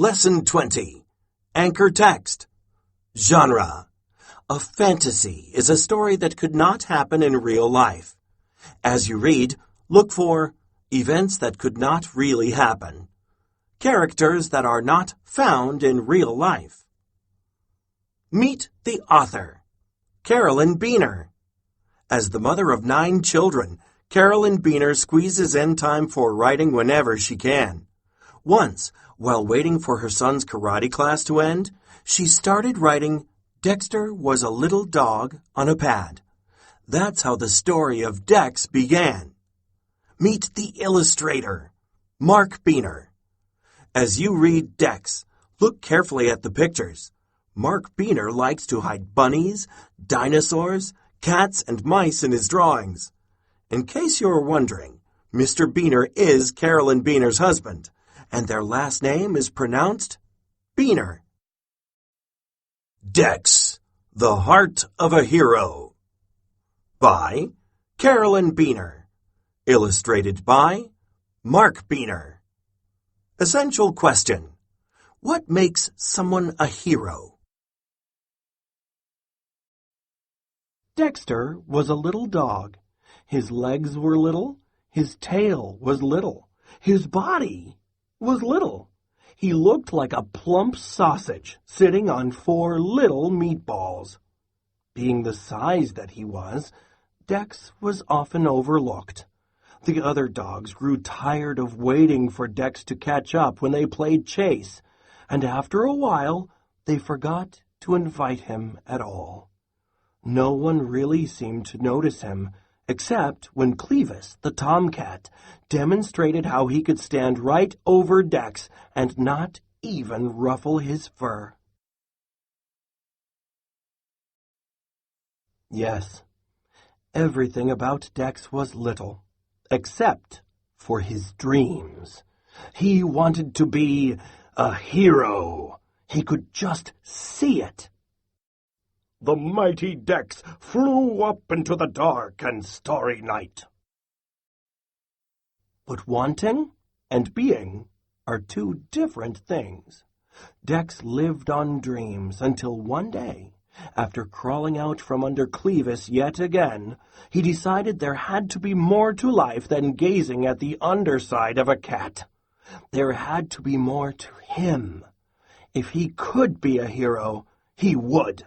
Lesson 20. Anchor text. Genre. A fantasy is a story that could not happen in real life. As you read, look for events that could not really happen. Characters that are not found in real life. Meet the author. Carolyn Beaner. As the mother of 9 children, Carolyn Beaner squeezes in time for writing whenever she can. Once, while waiting for her son's karate class to end, she started writing Dexter Was a Little Dog on a pad. That's how the story of Dex began. Meet the illustrator, Mark Beaner. As you read Dex, look carefully at the pictures. Mark Beaner likes to hide bunnies, dinosaurs, cats, and mice in his drawings. In case you're wondering, Mr. Beaner is Carolyn Beaner's husband, and their last name is pronounced Beaner. Dex, the Heart of a Hero. By Carolyn Beaner. Illustrated by Mark Beaner. Essential question. What makes someone a hero? Dexter was a little dog. His legs were little. His tail was little. His body was little. He looked like a plump sausage sitting on 4 little meatballs. Being the size that he was, Dex was often overlooked. The other dogs grew tired of waiting for Dex to catch up when they played chase, and after a while they forgot to invite him at all. No one really seemed to notice him, except when Clevis, the tomcat, demonstrated how he could stand right over Dex and not even ruffle his fur. Yes, everything about Dex was little, except for his dreams. He wanted to be a hero. He could just see it. The mighty Dex flew up into the dark and starry night. But wanting and being are 2 different things. Dex lived on dreams until one day, after crawling out from under Clevis yet again, he decided there had to be more to life than gazing at the underside of a cat. There had to be more to him. If he could be a hero, he would.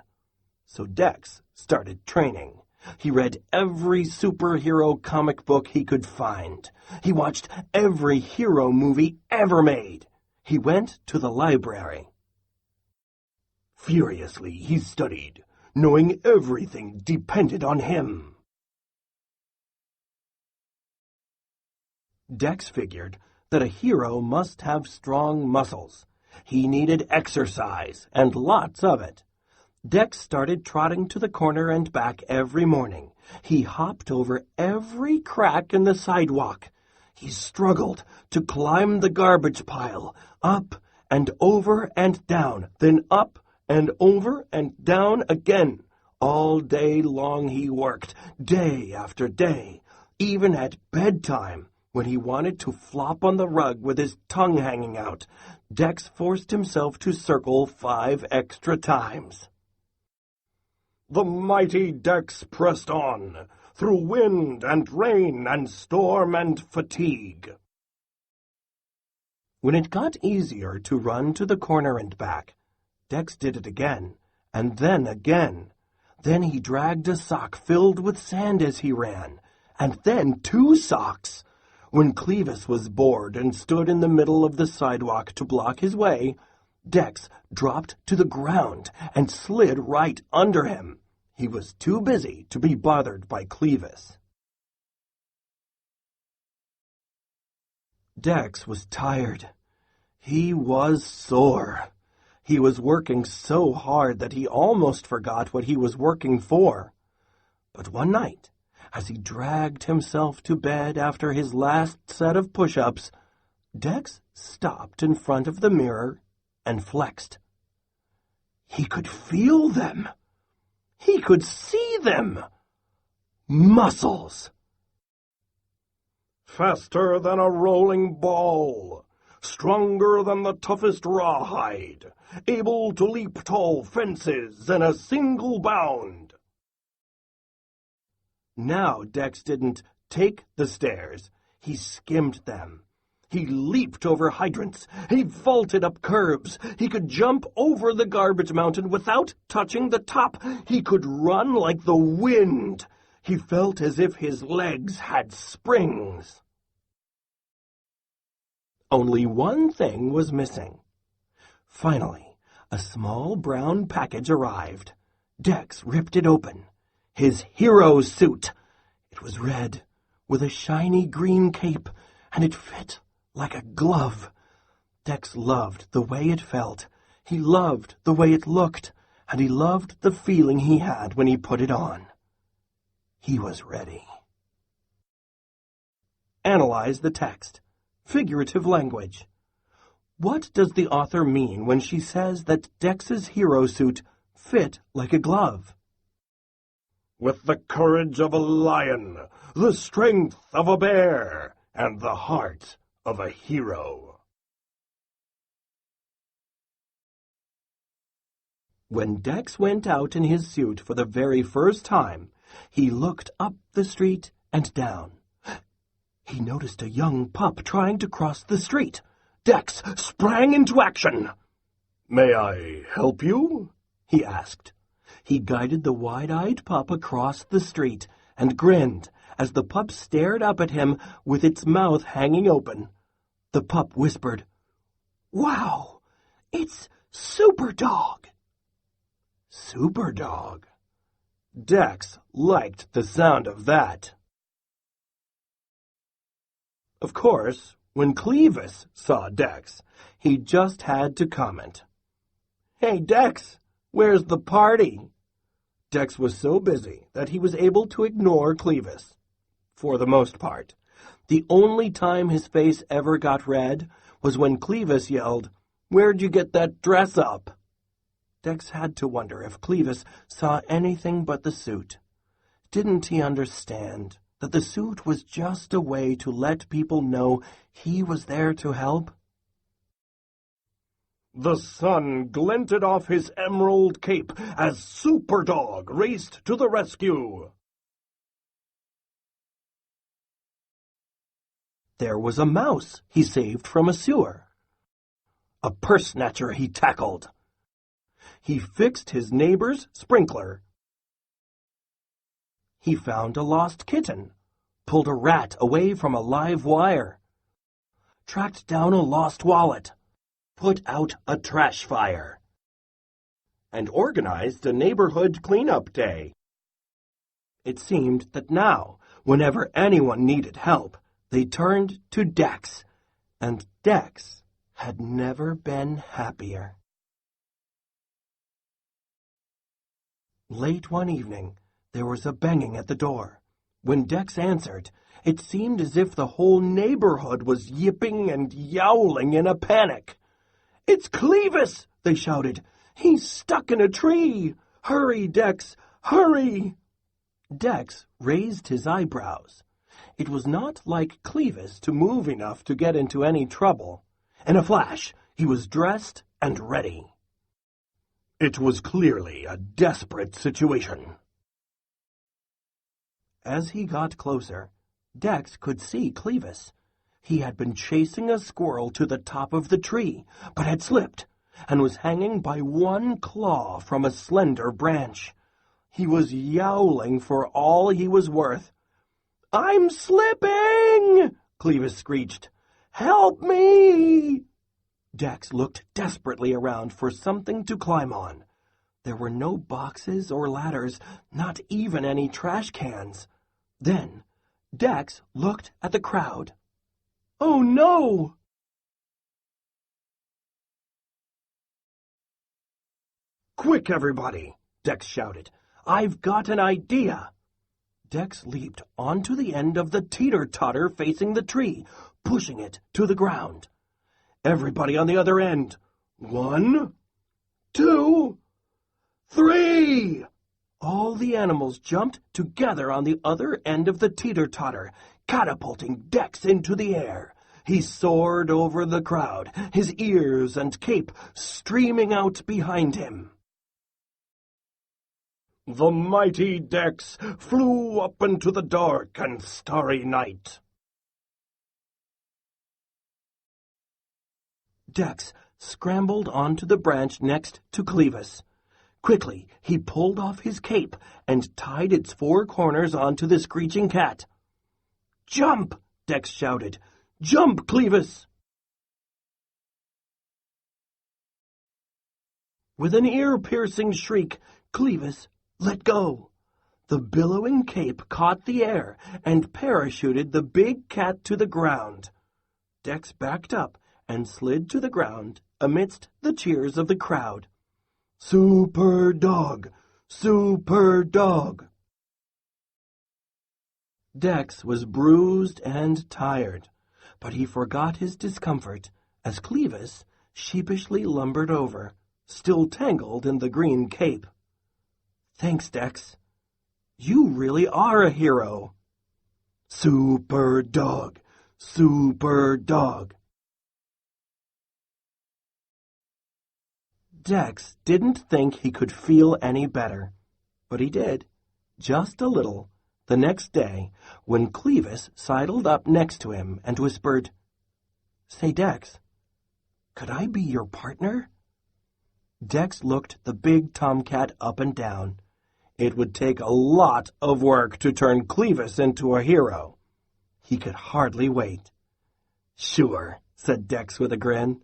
So Dex started training. He read every superhero comic book he could find. He watched every hero movie ever made. He went to the library. Furiously he studied, knowing everything depended on him. Dex figured that a hero must have strong muscles. He needed exercise, and lots of it. Dex started trotting to the corner and back every morning. He hopped over every crack in the sidewalk. He struggled to climb the garbage pile, up and over and down, then up and over and down again. All day long he worked, day after day, even at bedtime, when he wanted to flop on the rug with his tongue hanging out. Dex forced himself to circle 5 extra times. The mighty Dex pressed on, through wind and rain and storm and fatigue. When it got easier to run to the corner and back, Dex did it again, and then again. Then he dragged a sock filled with sand as he ran, and then 2 socks. When Clevis was bored and stood in the middle of the sidewalk to block his way, Dex dropped to the ground and slid right under him. He was too busy to be bothered by Clevis. Dex was tired. He was sore. He was working so hard that he almost forgot what he was working for. But one night, as he dragged himself to bed after his last set of push-ups, Dex stopped in front of the mirror and flexed. He could feel them. He could see them. Muscles. Faster than a rolling ball. stronger than the toughest rawhide, able to leap tall fences in a single bound. Now Dex didn't take the stairs. He skimmed them. He leaped over hydrants. He vaulted up curbs. He could jump over the garbage mountain without touching the top. He could run like the wind. He felt as if his legs had springs. Only one thing was missing. Finally, a small brown package arrived. Dex ripped it open. His hero suit. It was red, with a shiny green cape, and it fit like a glove. Dex loved the way it felt. He loved the way it looked, and he loved the feeling he had when he put it on. He was ready. Analyze the text. Figurative language. What does the author mean when she says that Dex's hero suit fit like a glove? With the courage of a lion, the strength of a bear, and the heart of a hero. When Dex went out in his suit for the very first time, he looked up the street and down. He noticed a young pup trying to cross the street. Dex sprang into action. "May I help you?" he asked. He guided the wide-eyed pup across the street and grinned as the pup stared up at him with its mouth hanging open. The pup whispered, "Wow, it's Superdog." Superdog. Dex liked the sound of that. Of course, when Clevis saw Dex, he just had to comment, "Hey, Dex, where's the party?" Dex was so busy that he was able to ignore Clevis. For the most part. The only time his face ever got red was when Clevis yelled, "Where'd you get that dress up?" Dex had to wonder if Clevis saw anything but the suit. Didn't he understand that the suit was just a way to let people know he was there to help? The sun glinted off his emerald cape as Superdog raced to the rescue. There was a mouse he saved from a sewer. A purse snatcher he tackled. He fixed his neighbor's sprinkler. He found a lost kitten, pulled a rat away from a live wire, tracked down a lost wallet, put out a trash fire, and organized a neighborhood cleanup day. It seemed that now, whenever anyone needed help, they turned to Dex, and Dex had never been happier. Late one evening, there was a banging at the door. When Dex answered, it seemed as if the whole neighborhood was yipping and yowling in a panic. "It's Clevis!" they shouted. "He's stuck in a tree! Hurry, Dex! Hurry!" Dex raised his eyebrows. It was not like Clevis to move enough to get into any trouble. In a flash, he was dressed and ready. It was clearly a desperate situation. As he got closer, Dex could see Clevis. He had been chasing a squirrel to the top of the tree, but had slipped, and was hanging by one claw from a slender branch. He was yowling for all he was worth. "I'm slipping!" Clevis screeched. "Help me!" Dex looked desperately around for something to climb on. There were no boxes or ladders, not even any trash cans. Then Dex looked at the crowd. "Oh, no!" "Quick, everybody!" Dex shouted. "I've got an idea!" Dex leaped onto the end of the teeter-totter facing the tree, pushing it to the ground. "Everybody on the other end! 1, 2, 3!" All the animals jumped together on the other end of the teeter-totter, catapulting Dex into the air. He soared over the crowd, his ears and cape streaming out behind him. The mighty Dex flew up into the dark and starry night. Dex scrambled onto the branch next to Clevis. Quickly, he pulled off his cape and tied its four corners onto the screeching cat. "Jump!" Dex shouted. "Jump, Clevis!" With an ear-piercing shriek, Clevis let go. The billowing cape caught the air and parachuted the big cat to the ground. Dex backed up and slid to the ground amidst the cheers of the crowd. "Super dog! Super dog!" Dex was bruised and tired, but he forgot his discomfort as Clevis sheepishly lumbered over, still tangled in the green cape. "Thanks, Dex. You really are a hero." "Super dog! Super dog!" Dex didn't think he could feel any better, but he did, just a little, the next day when Clevis sidled up next to him and whispered, "Say, Dex, could I be your partner?" Dex looked the big tomcat up and down. It would take a lot of work to turn Clevis into a hero. He could hardly wait. "Sure," said Dex with a grin.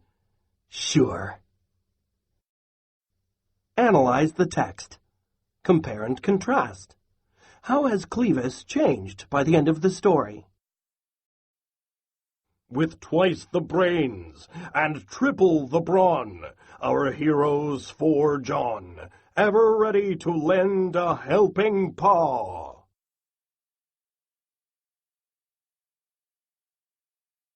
"Sure." Analyze the text. Compare and contrast. How has Clevis changed by the end of the story? With twice the brains and triple the brawn, our heroes forge on, ever ready to lend a helping paw.